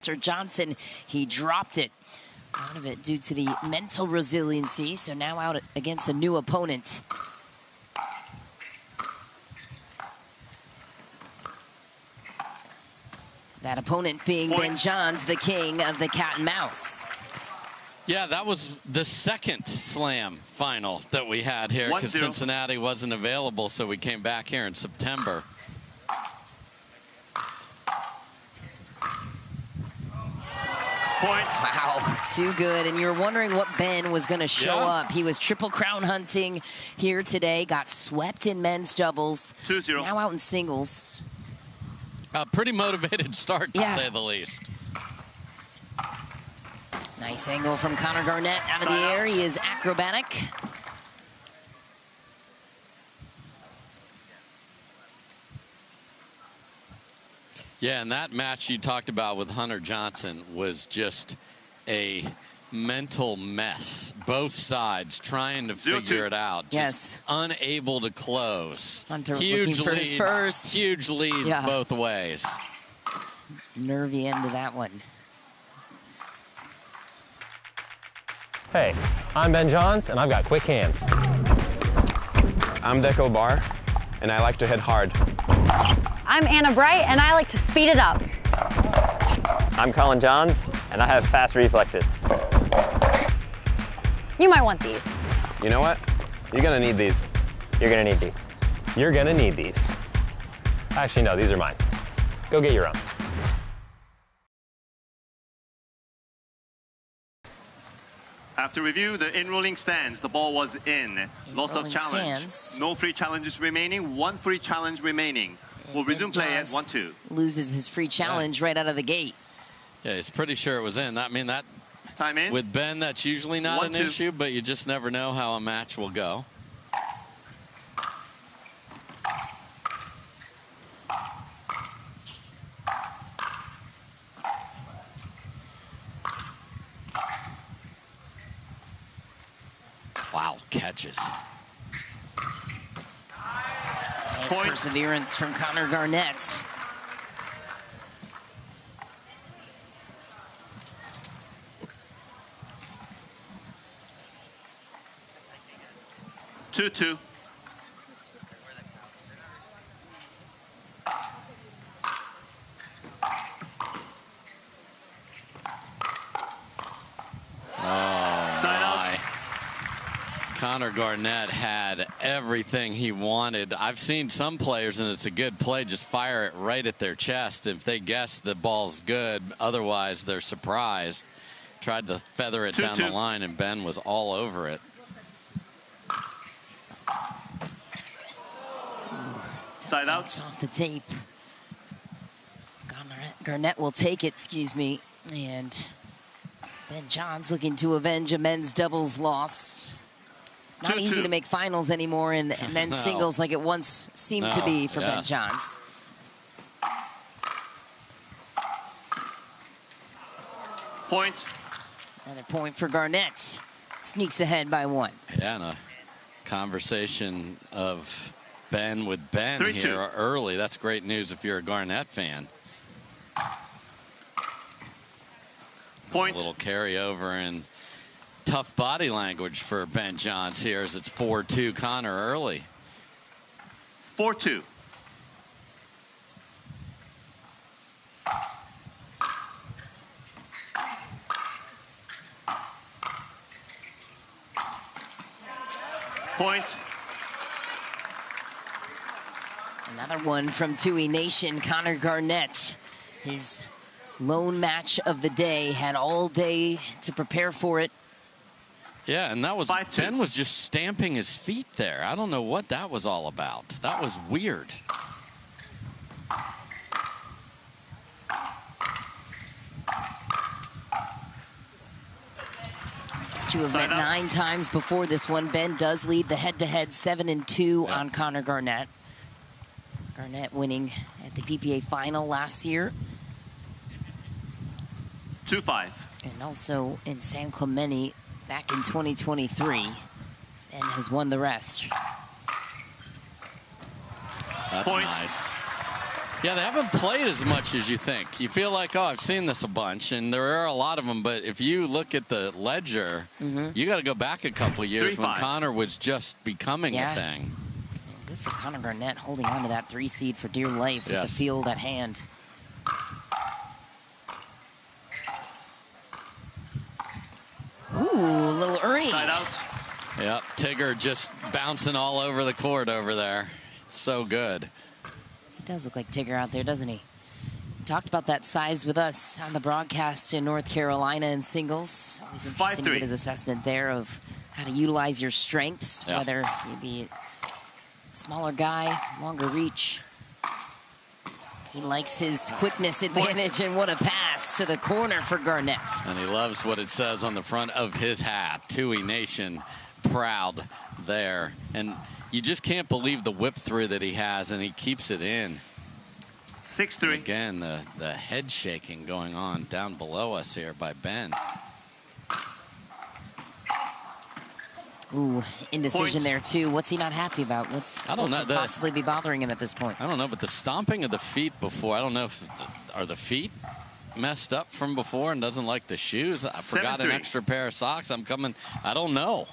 Johnson, he dropped it out of it due to the mental resiliency. So now out against a new opponent. That opponent being Ben Johns, the king of the cat and mouse. Yeah, that was the second slam final that we had here because Cincinnati wasn't available, so we came back here in September. Point. Wow, too good. And you were wondering what Ben was going to show up. He was Triple Crown hunting here today, got swept in men's doubles. 2-0. Now out in singles. A pretty motivated start, to say the least. Nice angle from Connor Garnett out of the air. He is acrobatic. Yeah, and that match you talked about with Hunter Johnson was just a mental mess. Both sides trying to figure it out. Just unable to close. Hunter was looking for his first. Huge leads both ways. Nervy end of that one. Hey, I'm Ben Johns, and I've got quick hands. I'm Pickleball, and I like to hit hard. I'm Anna Bright, and I like to speed it up. I'm Colin Johns, and I have fast reflexes. You might want these. You know what? You're gonna need these. You're gonna need these. You're gonna need these. Actually, no, these are mine. Go get your own. After review, the in-rolling stands, the ball was in. Loss of challenge. No free challenges remaining, one free challenge remaining. We'll resume play at 1-2. Loses his free challenge right out of the gate. Yeah, he's pretty sure it was in. I mean, that time in. With Ben, that's usually not an issue, but you just never know how a match will go. Wow, catches. Nice perseverance from Connor Garnett. Two. Connor Garnett had everything he wanted. I've seen some players, and it's a good play, just fire it right at their chest if they guess the ball's good. Otherwise, they're surprised. Tried to feather it down the line, and Ben was all over it. Side out. It's off the tape. Garnett will take it, excuse me. And Ben Johns looking to avenge a men's doubles loss. It's not easy to make finals anymore in men's singles like it once seemed to be for Ben Johns. Point. Another point for Garnett. Sneaks ahead by 1. Yeah, and a conversation of Ben with Ben here early. That's great news if you're a Garnett fan. Point. A little carryover and tough body language for Ben Johns here as it's 4-2 Connor early. 4-2. Point. Another one from Tui Nation, Connor Garnett. His lone match of the day, had all day to prepare for it. Yeah, and that was Ben was just stamping his feet there. I don't know what that was all about. That was weird. These two have met 9 times before this one. Ben does lead the head-to-head 7-2 on Connor Garnett. Garnett winning at the PPA final last year. 2-5. And also in San Clemente back in 2023, and has won the rest. That's nice. Yeah, they haven't played as much as you think. You feel like, oh, I've seen this a bunch, and there are a lot of them. But if you look at the ledger, you got to go back a couple years when Connor was just becoming a thing. Good for Connor Garnett holding on to that 3 seed for dear life with the field at hand. Ooh, a little early. Side out. Yep, Tigger just bouncing all over the court over there. It's so good. He does look like Tigger out there, doesn't he? Talked about that size with us on the broadcast in North Carolina in singles. Always interesting to get his assessment there of how to utilize your strengths, whether you be a smaller guy, longer reach. He likes his quickness advantage, and what a pass to the corner for Garnett. And he loves what it says on the front of his hat, Tui Nation, proud there. And you just can't believe the whip through that he has, and he keeps it in. 6-3. Again, the head shaking going on down below us here by Ben. Ooh, indecision there too. What's he not happy about? What could possibly be bothering him at this point? I don't know, but the stomping of the feet before, I don't know if are the feet messed up from before and doesn't like the shoes. I forgot an extra pair of socks. I'm coming. I don't know.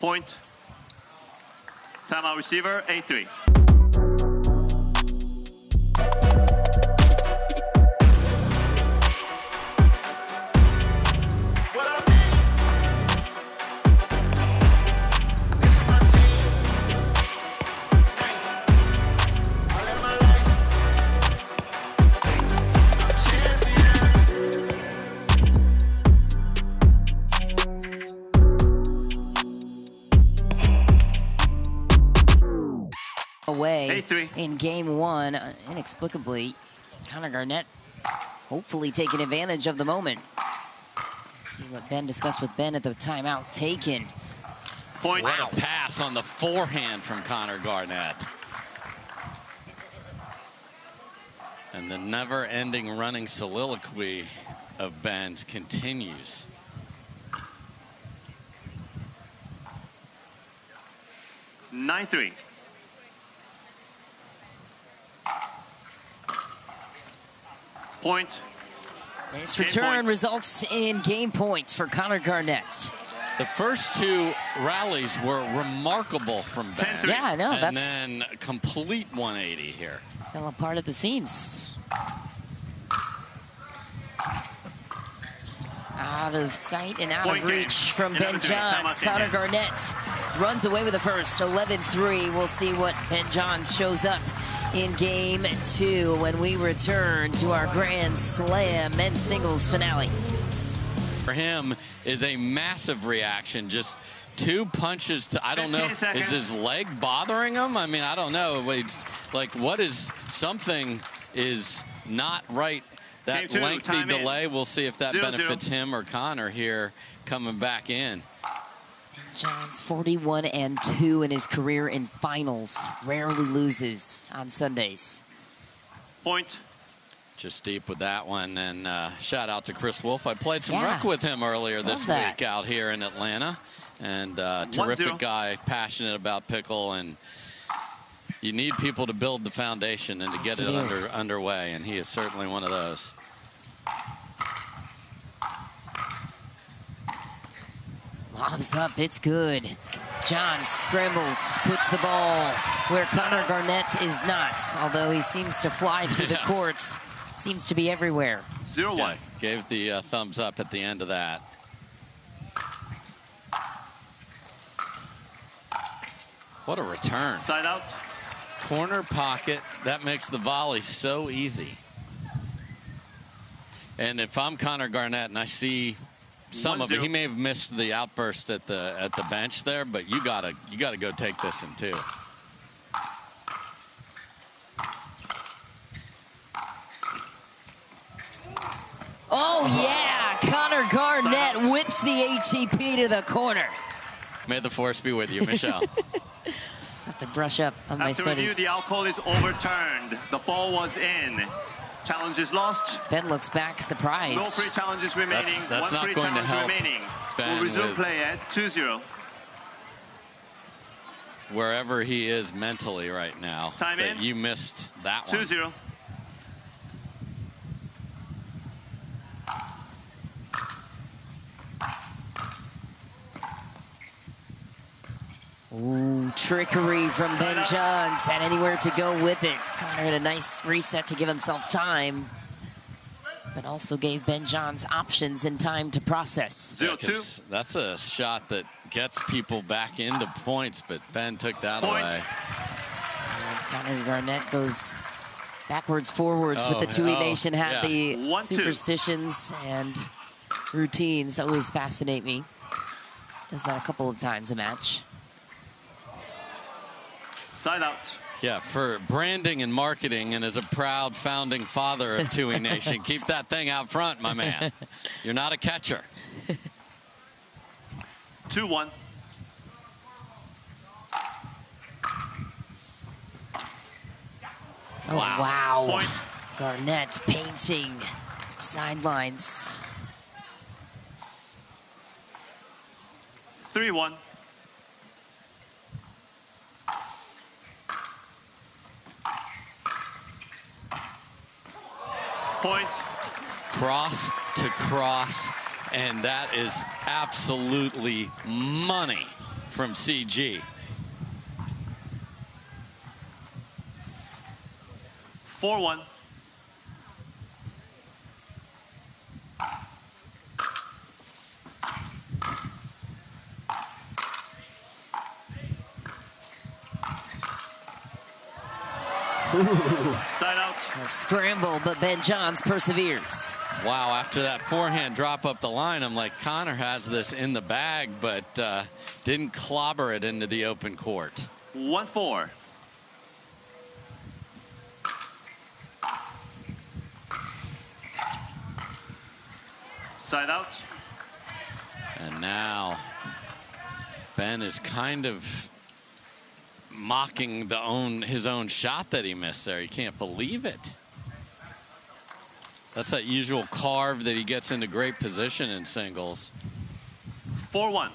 Point. Timeout receiver, 8-3. Away in game 1, inexplicably, Connor Garnett hopefully taking advantage of the moment. See what Ben discussed with Ben at the timeout taken. Point. What a pass on the forehand from Connor Garnett. And the never-ending running soliloquy of Ben's continues. Nine-3. Point. This return results in game points for Connor Garnett. The first 2 rallies were remarkable from Ben. Yeah, I know. And then a complete 180 here. Fell apart at the seams. Out of sight and out of reach from Ben Johns. Connor Garnett runs away with the first. 11-3. We'll see what Ben Johns shows up in game 2 when we return to our Grand Slam men's singles finale. For him is a massive reaction. Just 2 punches to, I don't know, is his leg bothering him? I mean, I don't know. It's like, what is, something is not right. That lengthy delay, we'll see if that benefits him or Connor here coming back in. Johns 41-2 in his career in finals. Rarely loses on Sundays. Point. Just deep with that one. And shout out to Chris Wolf. I played some rec with him earlier this week out here in Atlanta. And terrific guy, passionate about pickle. And you need people to build the foundation and to get it underway. And he is certainly one of those. Lobs up, it's good. Johns scrambles, puts the ball where Connor Garnett is not, although he seems to fly through the court. Seems to be everywhere. 0-1. Yeah, gave the thumbs up at the end of that. What a return. Side out. Corner pocket, that makes the volley so easy. And if I'm Connor Garnett and I see some of it, he may have missed the outburst at the bench there, but you gotta go take this in 2. Oh yeah, Connor Garnett whips the ATP to the corner. May the force be with you, Michelle. Have to brush up on my studies. After review, the out call is overturned. The ball was in. Challenge is lost. Ben looks back surprised. No free challenges remaining. That's One not free going to challenge help remaining. Ben We'll resume play at 2-0. wherever he is mentally right now. Time that in. You missed that one. 2-0. Ooh, trickery from Ben Johns. Had anywhere to go with it. Connor had a nice reset to give himself time, but also gave Ben Johns options and time to process. 0-2. That's a shot that gets people back into points, but Ben took that away. And Connor Garnett goes backwards, forwards with the Tui Nation. Had the 1-2. superstitions and routines always fascinate me. Does that a couple of times a match. Side out. Yeah, for branding and marketing, and as a proud founding father of Tui Nation, keep that thing out front, my man. You're not a catcher. 2-1. Oh, wow. Point. Garnett's painting sidelines. 3-1. Point. Cross to cross, and that is absolutely money from CG. 4-1. Ooh. Side out. A scramble, but Ben Johns perseveres. Wow, after that forehand drop up the line, I'm like, Connor has this in the bag, but didn't clobber it into the open court. 1-4. Side out. And now Ben is kind of mocking his own shot that he missed there. He can't believe it. That's that usual carve that he gets into great position in singles. 4-1.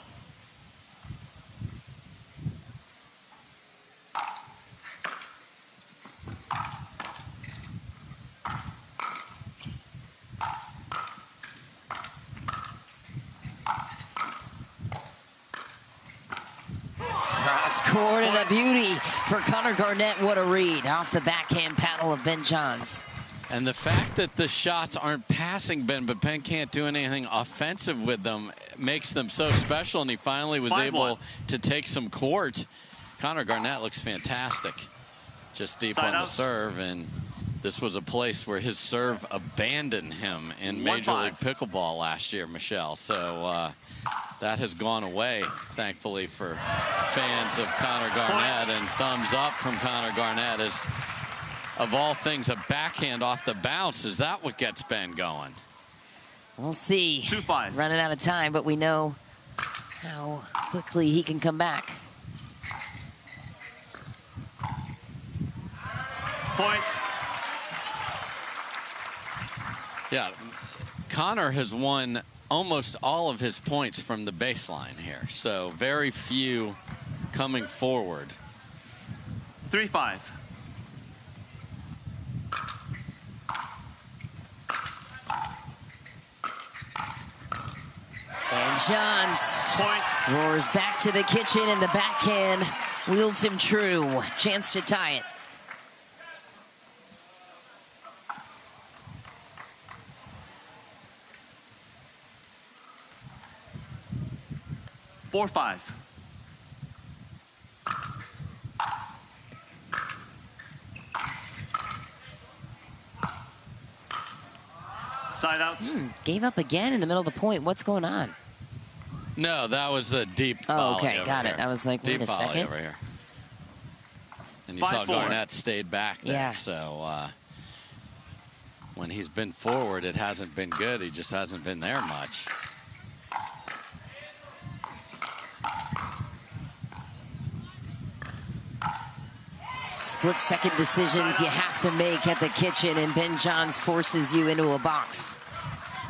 Cross court and a beauty for Connor Garnett. What a read off the backhand paddle of Ben Johns. And the fact that the shots aren't passing Ben, but Ben can't do anything offensive with them, makes them so special, and he finally was able to take some court. Connor Garnett looks fantastic. Just deep on the serve, and this was a place where his serve abandoned him in Major League Pickleball last year, Michelle. So that has gone away, thankfully, for fans of Connor Garnett, and thumbs up from Connor Garnett as, of all things, a backhand off the bounce. Is that what gets Ben going? We'll see. 2-5. Running out of time, but we know how quickly he can come back. Point. Yeah, Connor has won almost all of his points from the baseline here, so very few coming forward. 3-5. And Johns roars back to the kitchen, and the backhand wields him true. Chance to tie it. Four, 5. Side out. Gave up again in the middle of the point. What's going on? No, that was a deep Oh, volley okay, over got here. it. I was like, wait Deep a volley second. over here. And you saw 5-4. Garnett stayed back there. Yeah. So when he's been forward, it hasn't been good. He just hasn't been there much. Split-second decisions you have to make at the kitchen, and Ben Johns forces you into a box.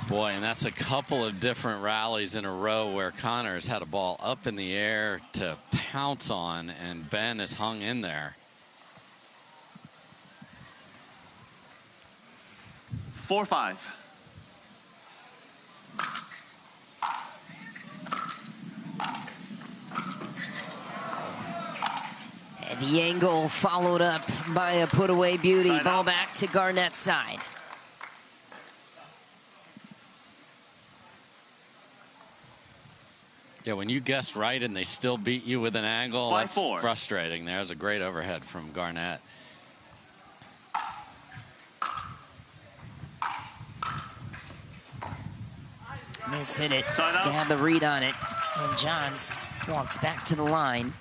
Boy, and that's a couple of different rallies in a row where Connor's had a ball up in the air to pounce on, and Ben has hung in there. 4-5. The angle followed up by a put-away beauty. Side Ball out. back to Garnett's side. Yeah, when you guess right and they still beat you with an angle, that's 5-4. frustrating. There's a great overhead from Garnett. Miss hit it. Side out. To have the read on it. And Johns walks back to the line.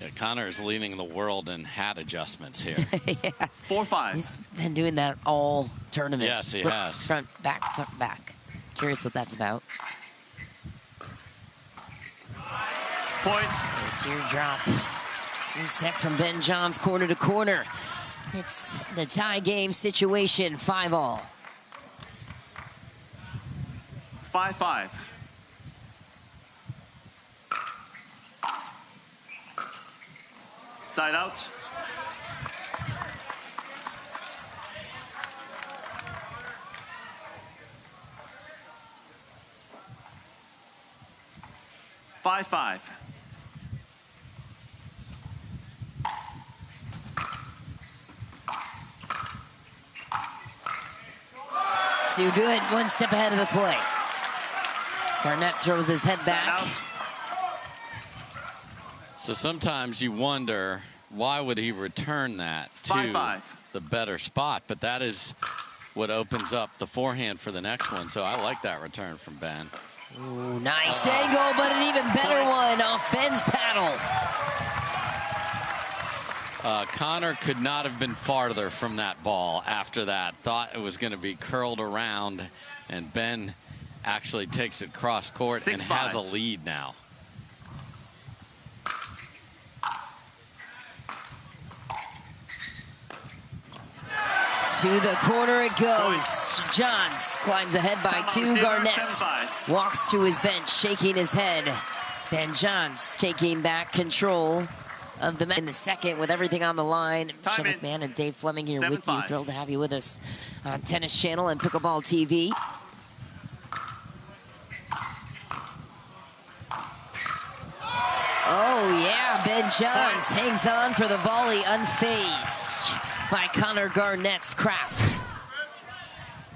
Yeah, Connor is leading the world in hat adjustments here. Yeah. 4-5. He's been doing that all tournament. Yes, he has. Front, back. Curious what that's about. Point. Teardrop. Reset from Ben Johns, corner to corner. It's the tie game situation, 5-all. 5-5. Side out. Five. Too good, one step ahead of the play. Garnett throws his head Side back. out. So sometimes you wonder, why would he return that to 5-5. the better spot? But that is what opens up the forehand for the next one. So I like that return from Ben. Ooh, nice angle, but an even better one off Ben's paddle. Connor could not have been farther from that ball after that. Thought it was going to be curled around, and Ben actually takes it cross court and 6-5. has a lead now. To the corner it goes. Johns climbs ahead by Time out 2. receiver, Garnett 7-5. walks to his bench, shaking his head. Ben Johns taking back control of the match in the second with everything on the line. Time Sean in. McMahon and Dave Fleming here with you. 7-5. Thrilled to have you with us on Tennis Channel and Pickleball TV. Oh yeah, Ben Johns hangs on for the volley unfazed by Connor Garnett's craft.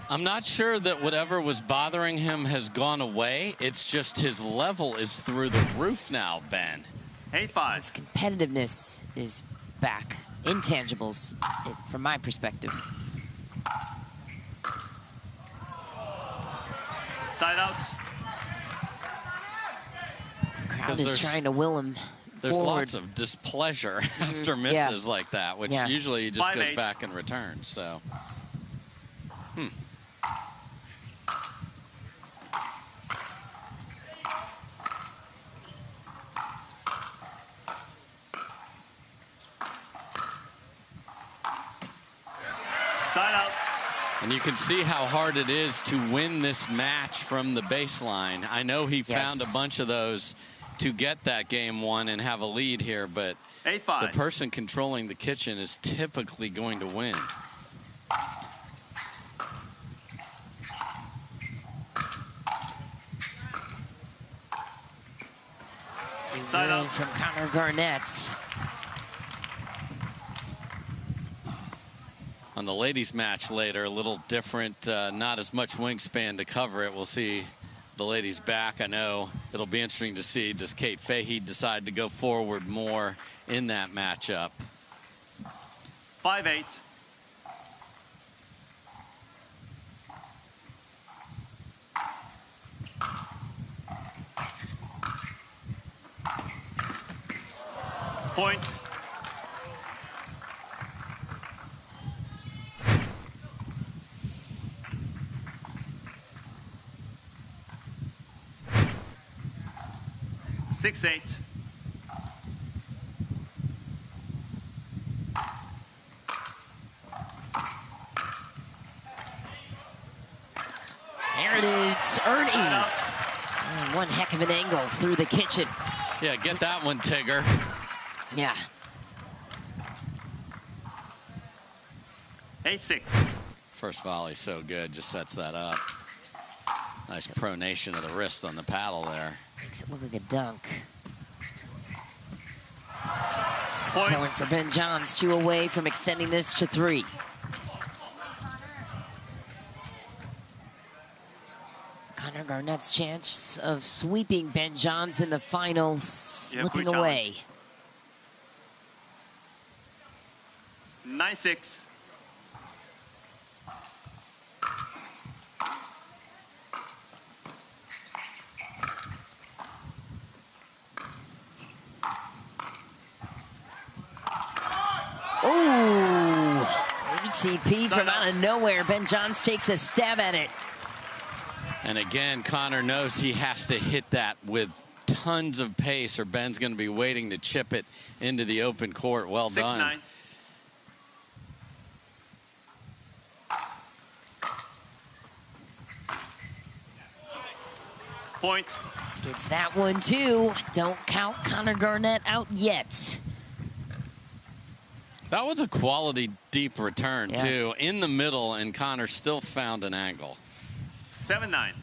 I'm not sure that whatever was bothering him has gone away. It's just his level is through the roof now, Ben. 8-5. His competitiveness is back. Intangibles, from my perspective. Side out. Crowd is trying to will him There's forward. lots of displeasure after misses like that, which Yeah. usually he just goes 5-8. back and returns. So. Side out. And you can see how hard it is to win this match from the baseline. I know he found a bunch of those to get that game won and have a lead here, but 8-5. the person controlling the kitchen is typically going to win. Side Good out. from Connor Garnett. On the ladies match later, a little different, not as much wingspan to cover it. We'll see the ladies back. I know it'll be interesting to see, does Kate Fahey decide to go forward more in that matchup? 5-8. Point. Six, 8. it is, Ernie. And one heck of an angle through the kitchen. Yeah, get that one, Tigger. Yeah. 8-6. First volley so good, just sets that up. Nice pronation of the wrist on the paddle there. Makes it look like a dunk. Point. Point for Ben Johns, 2 away from extending this to 3. Connor Garnett's chance of sweeping Ben Johns in the final slipping away. 9-6. Ooh, ATP from out of nowhere. Ben Johns takes a stab at it. And again, Connor knows he has to hit that with tons of pace or Ben's going to be waiting to chip it into the open court. Well done. 6-9. Point. Gets that one too. Don't count Connor Garnett out yet. That was a quality deep return, Yeah. too. In the middle, and Connor still found an angle. 7-9.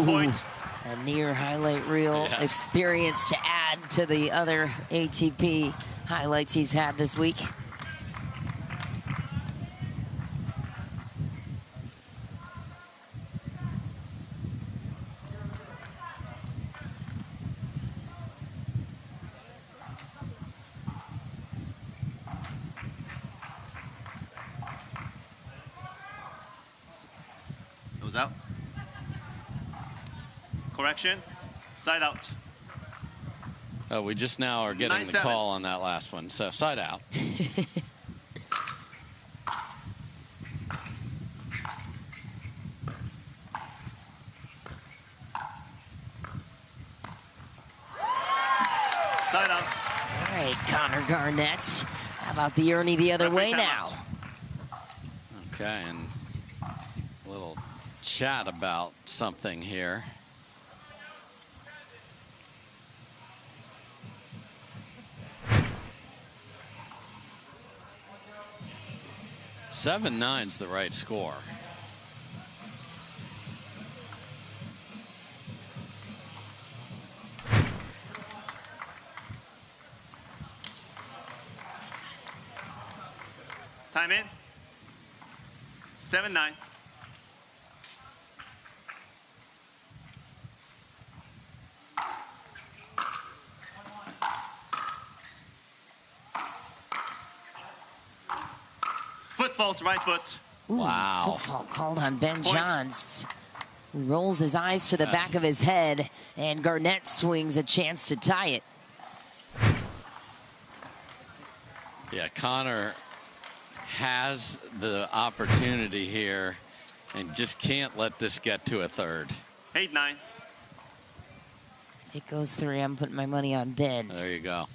Point. A near highlight reel Yes. experience to add to the other ATP highlights he's had this week. Goes out. Correction. Side out. Oh, we just now are getting the 9-7. call on that last one. So side out. Side out. All right, Connor Garnett. How about the Ernie the other Referee way now? timeout. Okay, and a little chat about something here. Seven nine's the right score. Time in. 7-9. Foot fault, right foot. Wow. Football called on Ben Point. Johns, who rolls his eyes to the back of his head, and Garnett swings a chance to tie it. Yeah, Connor has the opportunity here and just can't let this get to a third. 8-9. If it goes 3, I'm putting my money on Ben. There you go.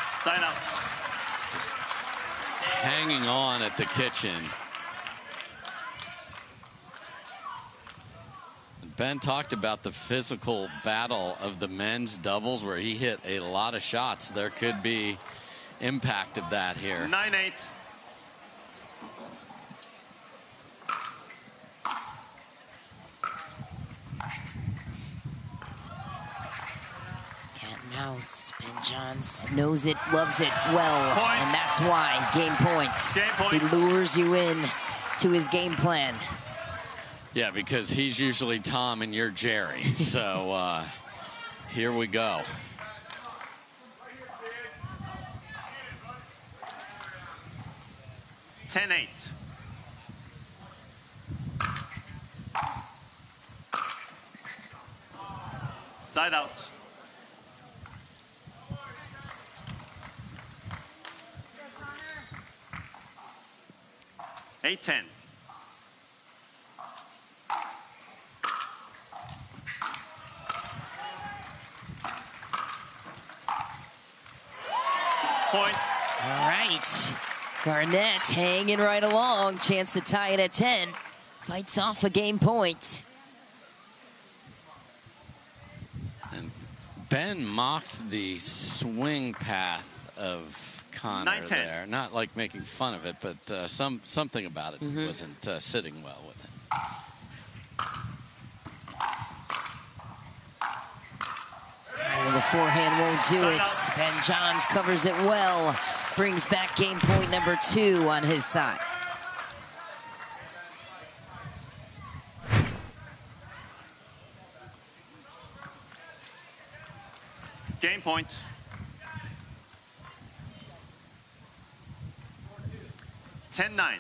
Side out. Just hanging on at the kitchen. Ben talked about the physical battle of the men's doubles where he hit a lot of shots. There could be impact of that here. 9-8. Cat and mouse. Ben Johns knows it, loves it well, Point. and that's why. Game point. Game point. He lures you in to his game plan. Yeah, because he's usually Tom and you're Jerry. So here we go. $10-8. Side out. 8-10. Point. All right. Garnett hanging right along. Chance to tie it at 10. Fights off a game point. And Ben mocked the swing path of Connor there. Not like making fun of it, but something about it wasn't sitting well with it. The forehand won't do it. Ben Johns covers it well. Brings back game point number 2 on his side. Game point. 10-9.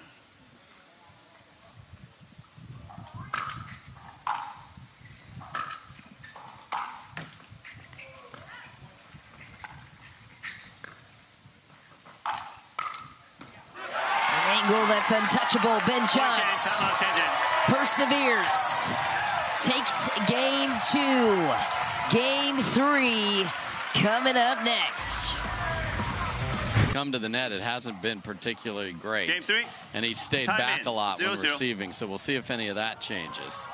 Angle that's untouchable. Ben Johns perseveres. Takes game 2. Game 3 coming up next. Come to the net, it hasn't been particularly great. Game 3. And he stayed back a lot when receiving, so we'll see if any of that changes.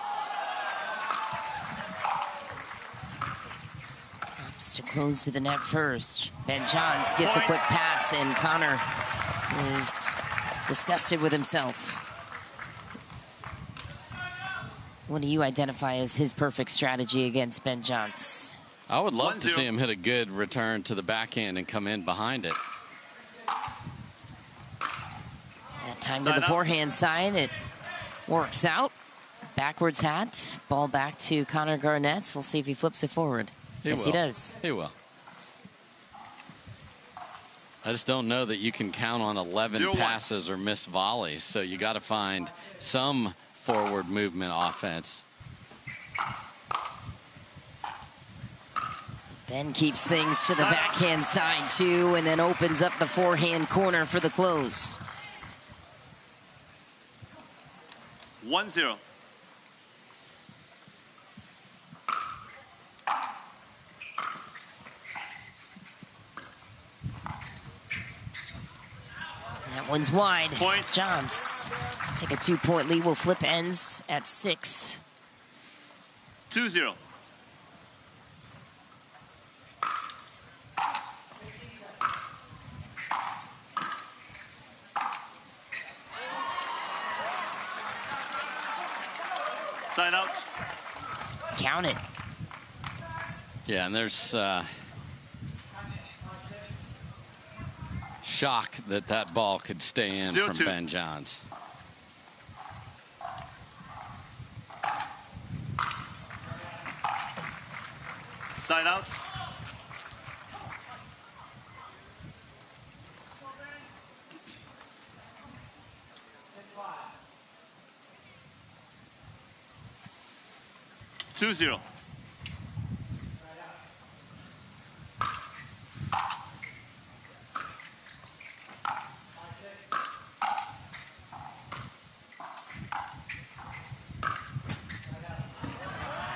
Ups to close to the net first. Ben Johns gets a quick pass, and Connor is disgusted with himself. What do you identify as his perfect strategy against Ben Johns? I would love to see him hit a good return to the backhand and come in behind it. That time to the forehand side, it works out. Backwards hat, ball back to Connor Garnett. So we'll see if he flips it forward. Yes, he does. He will. I just don't know that you can count on 11 passes or missed volleys, so you got to find some forward movement offense. Ben keeps things to the backhand side too, and then opens up the forehand corner for the close. 1-0. That one's wide. Point. Johns take a 2-point lead. Will flip ends at 6. 2-0. Side out. Count it. Yeah, and there's shock that that ball could stay in from Ben Johns. Side out. Two zero.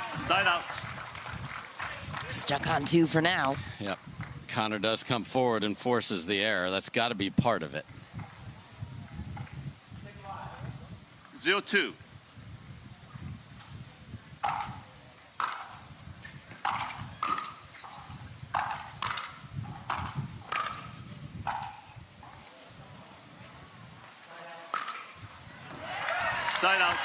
Side out. Stuck on 2 for now. Yep. Connor does come forward and forces the error. That's got to be part of it. 0-2. Side out.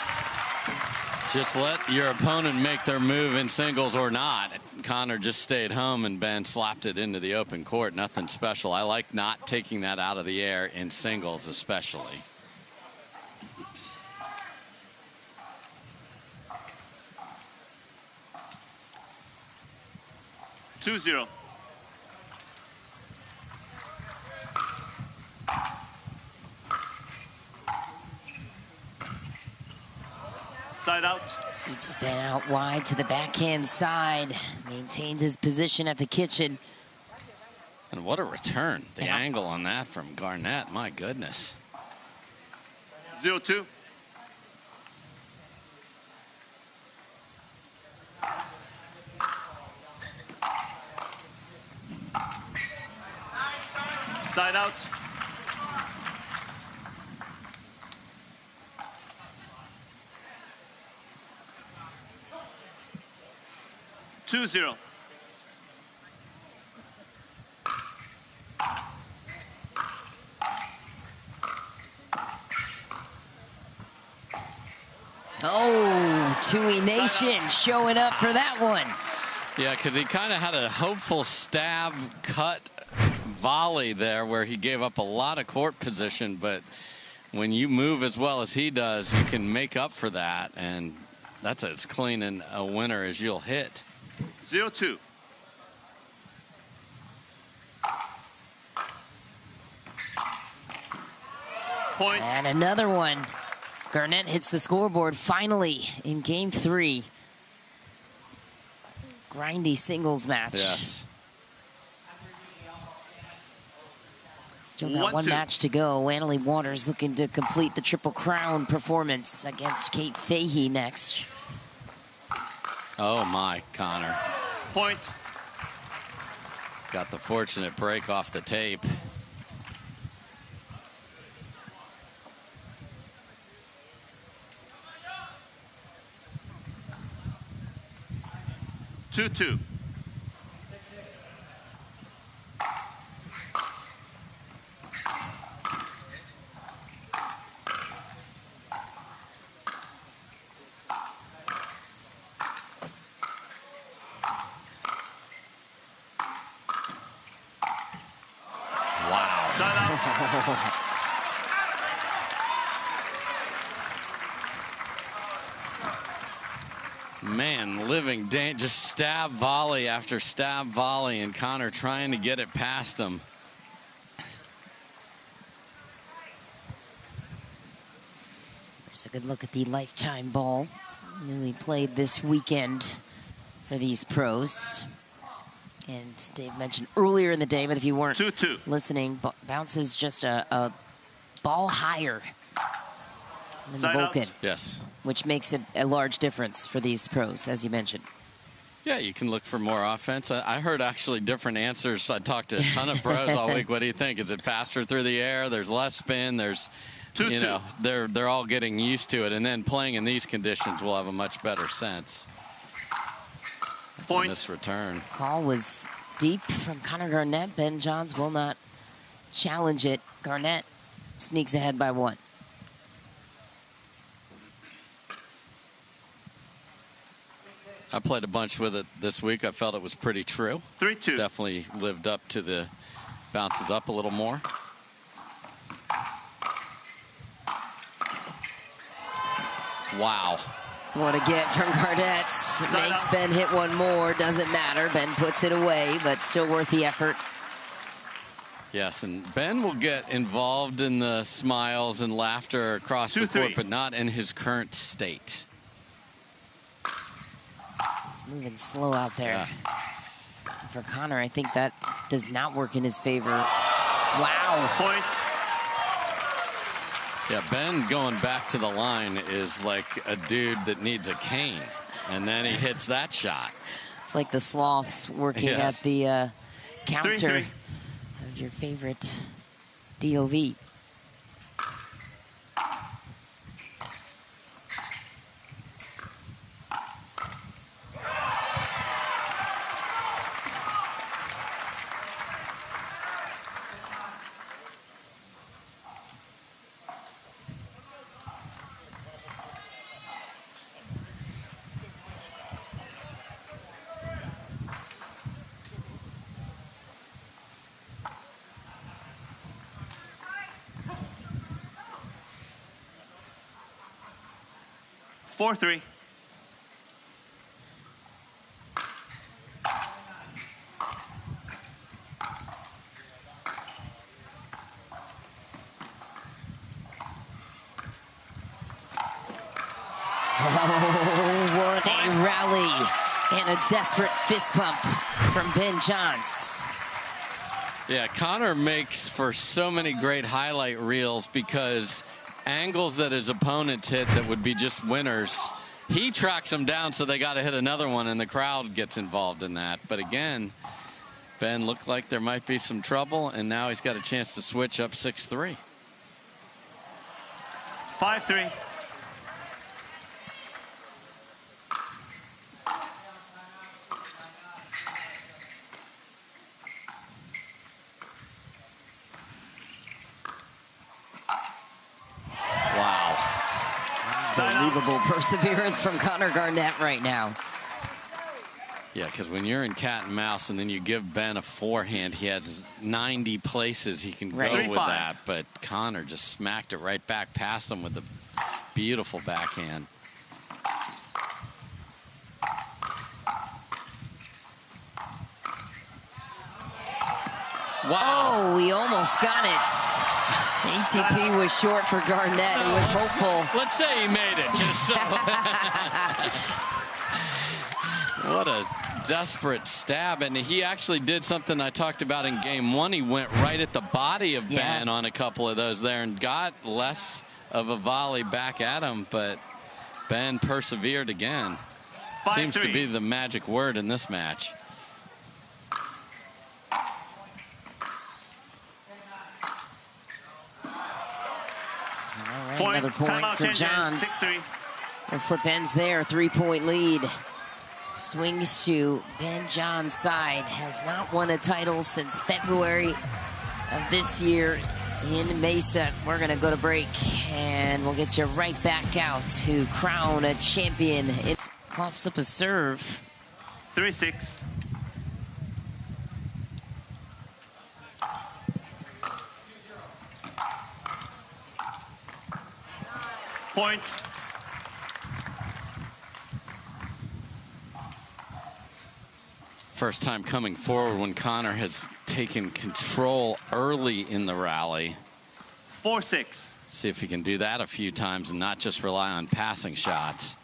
Just let your opponent make their move in singles or not. Connor just stayed home and Ben slapped it into the open court. Nothing special. I like not taking that out of the air in singles especially. Two zero. Side out. Keeps Ben out wide to the backhand side. Maintains his position at the kitchen. And what a return. The angle on that from Garnett. My goodness. 0-2. Side out. Two zero. Oh, Tui Nation showing up for that one. Yeah, because he kind of had a hopeful stab cut volley there where he gave up a lot of court position, but when you move as well as he does, you can make up for that, and that's as clean and a winner as you'll hit. 0-2. Point. And another one. Garnett hits the scoreboard finally in game 3. Grindy singles match. Yes. Still got one match to go. Annalie Waters looking to complete the Triple Crown performance against Kate Fahey next. Oh my, Connor. Point. Got the fortunate break off the tape. Two. Man, living just stab volley after stab volley, and Connor trying to get it past him. There's a good look at the lifetime ball. Newly played this weekend for these pros. And Dave mentioned earlier in the day, but if you weren't listening, bounces just a ball higher than the Vulcan. Yes. Which makes it a large difference for these pros, as you mentioned. Yeah, you can look for more offense. I heard actually different answers. I talked to a ton of pros all week. What do you think? Is it faster through the air? There's less spin. There's, you know, they're all getting used to it. And then playing in these conditions will have a much better sense. Point. This return. Call was deep from Connor Garnett. Ben Johns will not challenge it. Garnett sneaks ahead by 1. I played a bunch with it this week. I felt it was pretty true. 3-2. Definitely lived up to the bounces up a little more. Wow. What a get from Garnett. Makes Ben hit one more. Doesn't matter. Ben puts it away, but still worth the effort. Yes, and Ben will get involved in the smiles and laughter across the court, but not in his current state. It's moving slow out there. Yeah. For Connor, I think that does not work in his favor. Wow. Point. Yeah, Ben going back to the line is like a dude that needs a cane, and then he hits that shot. It's like the sloths working at the counter of your favorite DOV. Four, 3. Oh, what a rally and a desperate fist pump from Ben Johns. Yeah, Connor makes for so many great highlight reels because angles that his opponents hit that would be just winners. He tracks them down, so they got to hit another one, and the crowd gets involved in that. But again, Ben looked like there might be some trouble, and now he's got a chance to switch up 6-3. 5-3. Unbelievable perseverance from Connor Garnett right now. Yeah, because when you're in cat and mouse and then you give Ben a forehand, he has 90 places he can go with that. But Connor just smacked it right back past him with the beautiful backhand. Wow. Oh, he almost got it. ATP was short for Garnett. He was hopeful. Let's say he made it, just so. What a desperate stab. And he actually did something I talked about in game one. He went right at the body of Ben on a couple of those there and got less of a volley back at him. But Ben persevered again. 5-3. Seems to be the magic word in this match. All right, another point for Johns. The flip ends there, 3-point lead. Swings to Ben Johns' side. Has not won a title since February of this year in Mesa. We're going to go to break, and we'll get you right back out to crown a champion. It coughs up a serve. 3-6. Point. First time coming forward when Connor has taken control early in the rally. 4-6. See if he can do that a few times and not just rely on passing shots.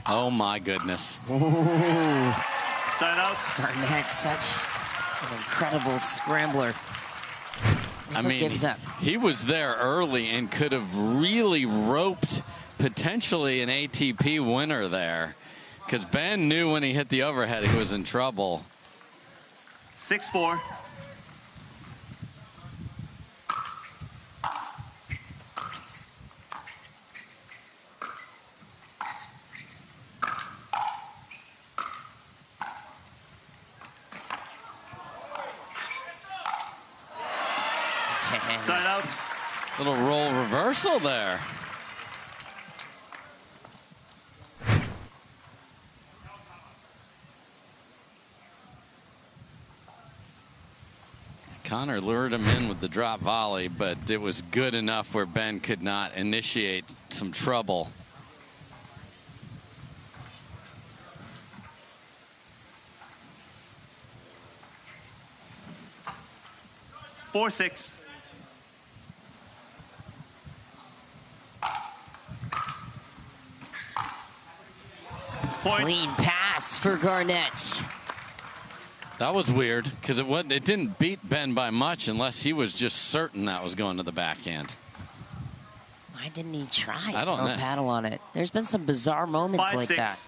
Oh my goodness. Ooh. Side out. Garnett, such an incredible scrambler. I mean, he was there early and could have really roped potentially an ATP winner there, because Ben knew when he hit the overhead he was in trouble. 6-4. Side out. Little roll reversal there. Connor lured him in with the drop volley, but it was good enough where Ben could not initiate some trouble. Four, 6. Point. Clean pass for Garnett. That was weird, because it didn't beat Ben by much unless he was just certain that was going to the backhand. Why didn't he try? I don't know. Paddle on it. There's been some bizarre moments 5, like 6. that.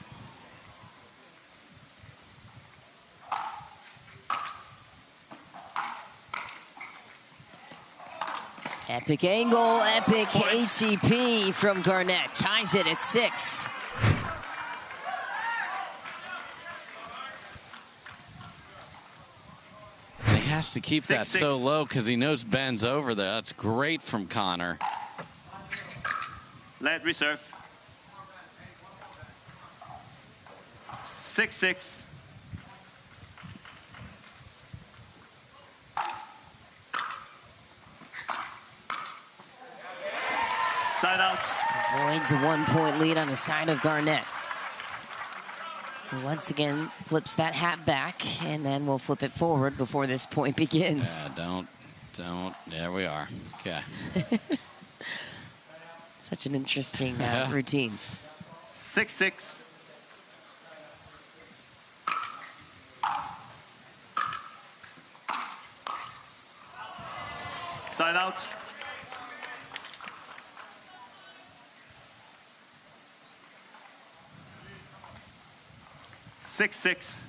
Epic angle, epic ATP from Garnett. Ties it at 6. And he has to keep that so low because he knows Ben's over there. That's great from Connor. Let reserve. 6-6. Side out. Avoids a 1-point lead on the side of Garnett. Once again, flips that hat back, and then we'll flip it forward before this point begins. Yeah, don't. There we are. Okay. Such an interesting routine. 6-6. Side out. 6-6.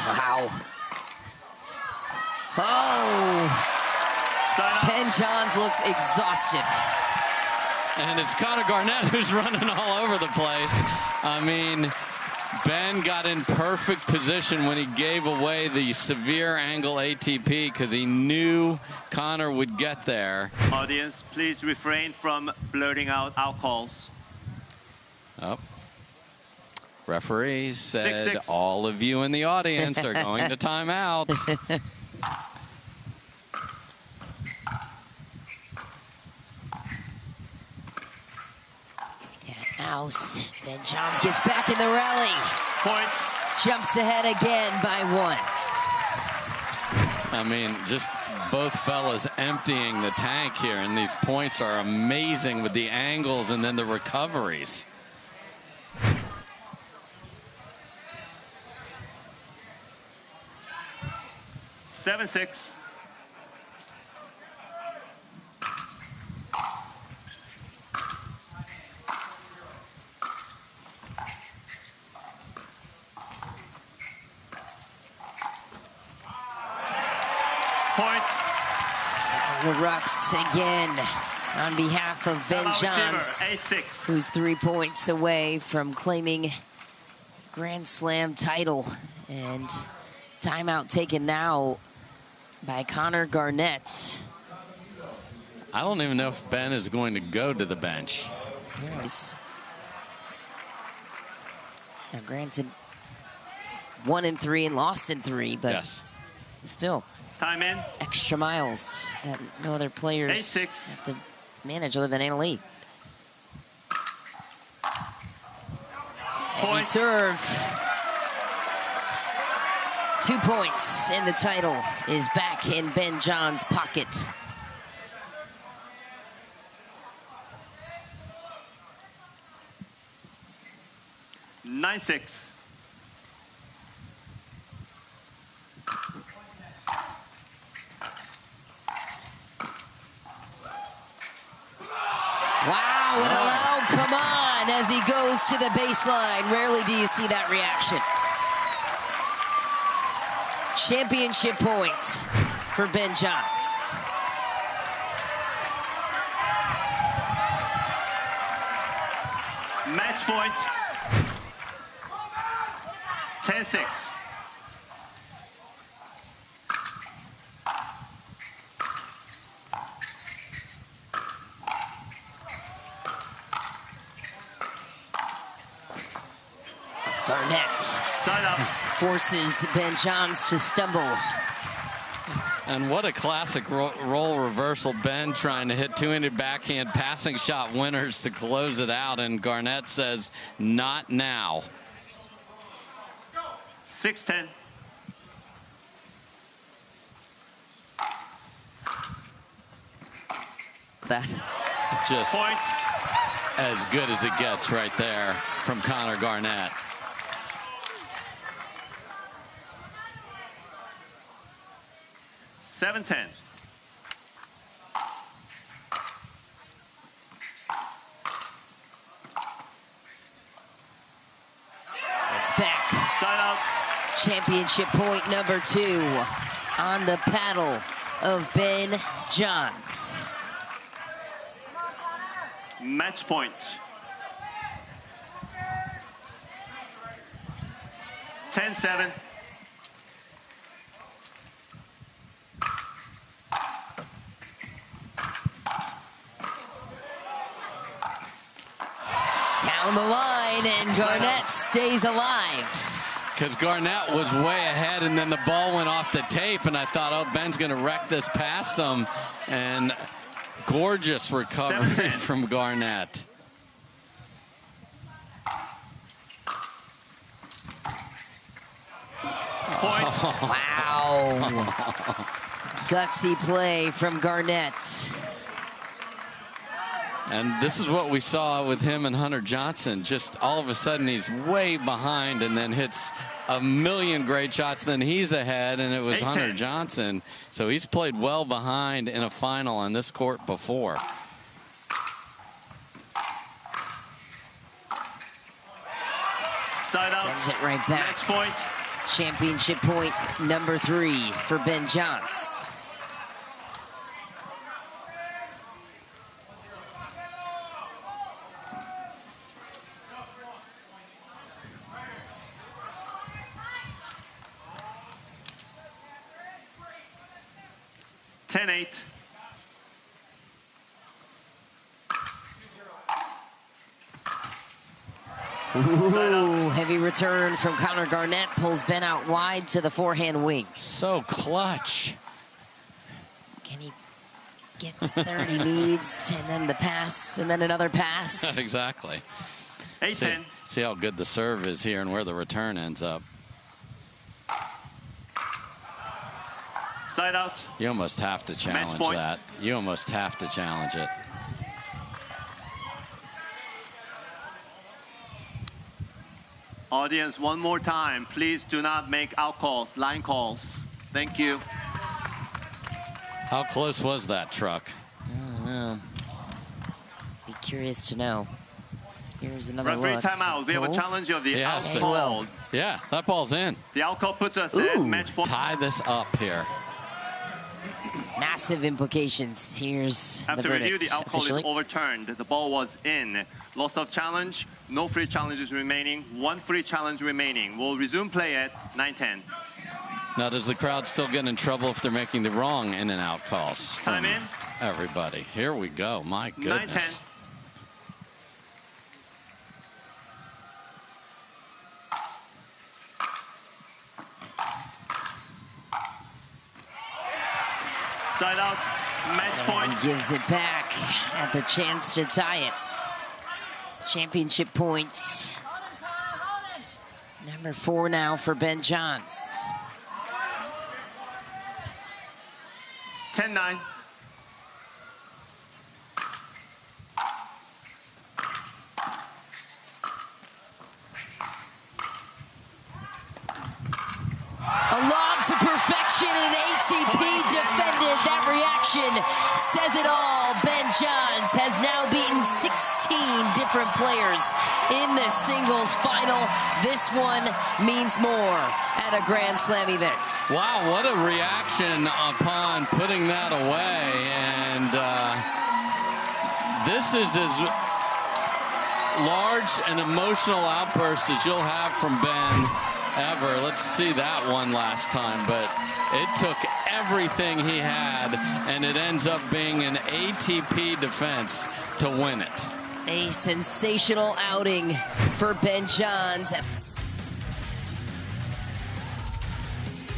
Wow. Oh. Ken Johns looks exhausted. And it's Connor Garnett who's running all over the place. I mean, Ben got in perfect position when he gave away the severe angle ATP because he knew Connor would get there. Audience, please refrain from blurting out calls. Oh. Referee said 6-6. all of you in the audience are going to timeout. House. Ben Johns gets back in the rally. Point. Jumps ahead again by 1. I mean, just both fellas emptying the tank here, and these points are amazing with the angles and then the recoveries. Seven, 6. Point. Erupts again on behalf of Ben Johns, 8-6. who's 3 points away from claiming Grand Slam title. And timeout taken now by Connor Garnett. I don't even know if Ben is going to go to the bench. Yes. Now, granted, 1 in 3 and lost in 3, but yes, still. Time in. Extra miles that no other players 8-6. have to manage other than Anna-Lee. Point. Serve. 2 points, and the title is back in Ben Johns' pocket. Nine, 6. Wow, and allow, come on, as he goes to the baseline. Rarely do you see that reaction. Championship point for Ben Johns. Match point. 10-6. Garnett Side up. forces Ben Johns to stumble. and what a classic role reversal. Ben trying to hit two-handed backhand passing shot winners to close it out, and Garnett says, not now. 6-10. That Just Point. as good as it gets right there from Connor Garnett. Seven, 10. it's back. Side out. Championship point number 2 on the paddle of Ben Johns. Match point. 10-7. Down the line, and Garnett stays alive. Because Garnett was way ahead, and then the ball went off the tape, and I thought, oh, Ben's going to wreck this past him. And gorgeous recovery from Garnett. Point. Wow. Gutsy play from Garnett. And this is what we saw with him and Hunter Johnson. Just all of a sudden he's way behind and then hits a million great shots. Then he's ahead, and it was Hunter Johnson. So he's played well behind in a final on this court before. Side out. Sends it right back. Match point. Championship point number 3 for Ben Johns. (10-8). Ooh, heavy return from Connor Garnett. Pulls Ben out wide to the forehand wing. So clutch. Can he get 30 leads, and then the pass, and then another pass? Exactly. 8-10. See how good the serve is here and where the return ends up. Side out. You almost have to challenge that. You almost have to challenge it. Audience, one more time, please do not make out calls, line calls. Thank you. How close was that truck? I don't know. Be curious to know. Here's another Referee look. timeout. We have a challenge of the out to. call. Yeah, that ball's in. The out call puts us at match point. Tie this up here. Massive implications. Here's After the verdict. review, the out call is overturned. The ball was in. Loss of challenge. No free challenges remaining. One free challenge remaining. We'll resume play at 9-10. Now, does the crowd still get in trouble if they're making the wrong in and out calls from Time in. everybody? Here we go. My goodness. 9-10. Side out, match point. And gives it back at the chance to tie it. Championship points. Number 4 now for Ben Johns. 10-9. A lob to perfection, and ATP defended. That reaction says it all. Ben Johns has now beaten 16 different players in the singles final. This one means more at a Grand Slam event. Wow, what a reaction upon putting that away. And this is as large an emotional outburst as you'll have from Ben ever. Let's see that one last time, but it took everything he had, and it ends up being an ATP defense to win it. A sensational outing for Ben Johns.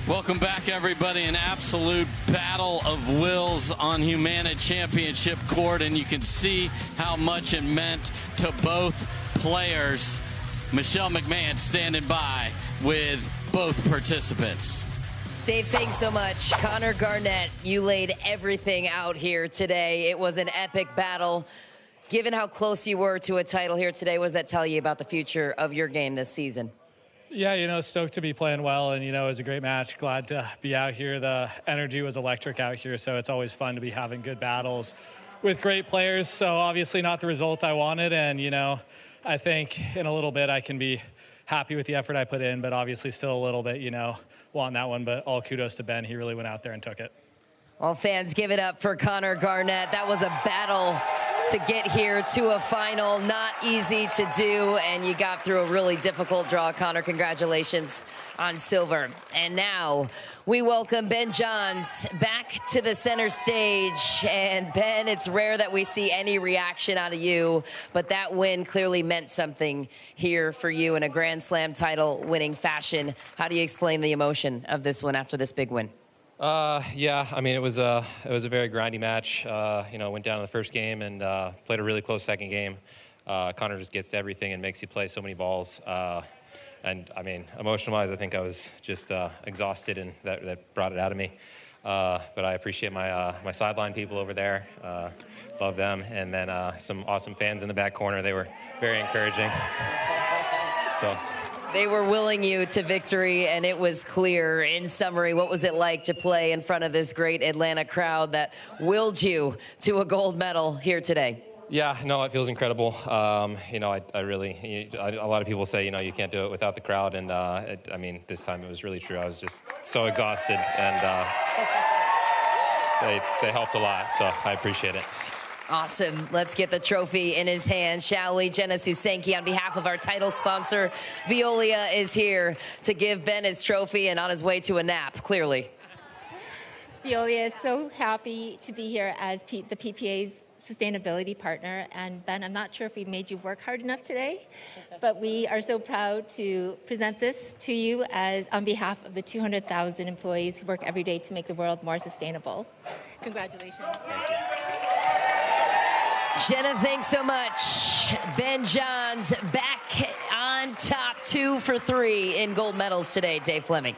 Welcome back, everybody. An absolute battle of wills on Humana Championship Court, and you can see how much it meant to both players. Michelle McMahon standing by with both participants. Dave, thanks so much. Connor Garnett, you laid everything out here today. It was an epic battle. Given how close you were to a title here today, what does that tell you about the future of your game this season? Yeah, you know, stoked to be playing well, and, you know, it was a great match. Glad to be out here. The energy was electric out here, so it's always fun to be having good battles with great players. So obviously not the result I wanted, and, you know, I think in a little bit I can be happy with the effort I put in, but obviously still a little bit, you know, wanting that one. But all kudos to Ben. He really went out there and took it. Well, fans, give it up for Connor Garnett. That was a battle to get here to a final. Not easy to do, and you got through a really difficult draw. Connor, congratulations on silver. And now we welcome Ben Johns back to the center stage. And Ben, it's rare that we see any reaction out of you, but that win clearly meant something here for you in a Grand Slam title winning fashion. How do you explain the emotion of this one after this big win? Yeah, I mean, it was a very grindy match. You know, went down in the first game and played a really close second game. Connor just gets to everything and makes you play so many balls. And I mean, emotion-wise, I think I was just exhausted, and that brought it out of me. But I appreciate my sideline people over there. Love them. And then some awesome fans in the back corner. They were very encouraging. So. They were willing you to victory, and it was clear. In summary, what was it like to play in front of this great Atlanta crowd that willed you to a gold medal here today? Yeah, no, it feels incredible. You know, I really, a lot of people say, you know, you can't do it without the crowd, and I mean, this time it was really true. I was just so exhausted, and they helped a lot, so I appreciate it. Awesome. Let's get the trophy in his hand, shall we? Jenna Susanke, on behalf of our title sponsor, Veolia, is here to give Ben his trophy and on his way to a nap, clearly. Veolia is so happy to be here as the PPA's sustainability partner. And Ben, I'm not sure if we made you work hard enough today, but we are so proud to present this to you as on behalf of the 200,000 employees who work every day to make the world more sustainable. Congratulations. Thank you. Jenna, thanks so much. Ben Johns back on top, 2 for 3 in gold medals today. Dave Fleming.